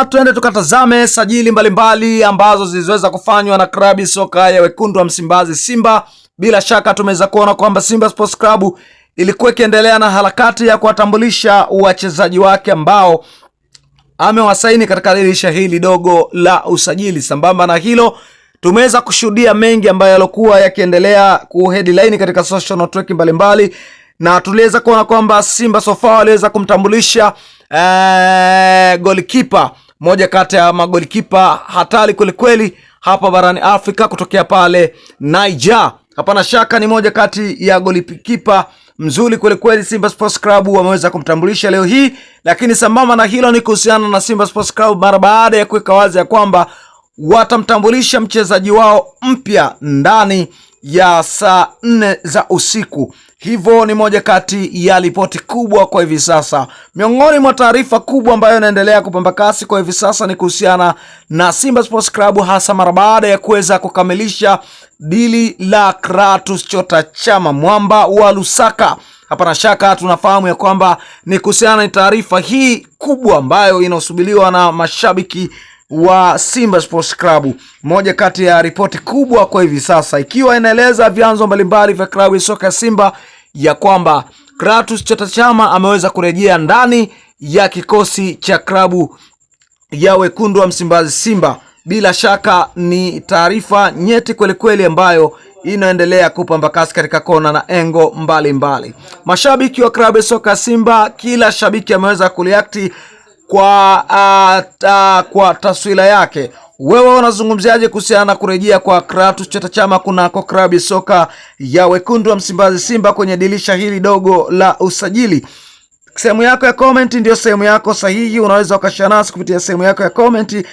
Twende tukatazame sajili mbalimbali ambazo zilizoweza kufanywa na klabu soka ya wekundu wa Msimbazi Simba. Bila shaka tumeweza kuona kwamba Simba Sports Club ilikuwa ikiendelea na harakati ya kuwatambulisha wachezaji wake ambao amewasaini katika dirisha hili dogo la usajili. Sambamba na hilo, tumeweza kushuhudia mengi ambayo yalikuwa yakiendelea kuheadline katika social network mbalimbali, na tuliweza kuona kwamba Simba so far waliweza kumtambulisha golikipa, moja kati ya magolikipa hatari kweli hapa barani Afrika kutokea pale Niger. Hapana shaka ni moja kati ya golikipa mzuri kweli. Simba Sports Club wameweza kumtambulisha leo hii, lakini sambamba na hilo ni kuhusiana na Simba Sports Club mara baada ya kuweka wazi ya kwamba watamtambulisha mchezaji wao mpya ndani ya saa 4 za usiku. Hivyo ni moja kati ya ripoti kubwa kwa hivi sasa. Miongoni mwa taarifa kubwa ambayo inaendelea kupamba kasi kwa hivi sasa ni kuhusiana na Simba Sports Club, hasa mara baada ya kuweza kukamilisha dili la Kratos Chota Chama, mwamba wa Lusaka. Hapana shaka tunafahamu ya kwamba ni kuhusiana na taarifa hii kubwa ambayo inasubiriwa na mashabiki wa Simba Sports Club. Moja kati ya ripoti kubwa kwa hivi sasa, ikiwa inaeleza vyanzo mbalimbali vya klabu ya soka ya Simba ya kwamba Kratos Chota Chama ameweza kurejea ndani ya kikosi cha klabu ya wekundu wa Msimbazi Simba. Bila shaka ni taarifa nyeti kweli ambayo inaendelea kupamba kasi katika kona na engo mbalimbali. Mashabiki wa klabu ya soka ya Simba, kila shabiki ameweza kureact kwa taswira yake. Wewe unazungumziaje kuhusiana na kurejea kwa Kratos Chota Chama kunako klabu ya soka ya wekundu wa Msimbazi Simba kwenye dirisha hili dogo la usajili? Sehemu yako ya comment ndio sehemu yako sahihi, unaweza ukashare nasi kupitia sehemu yako ya comment.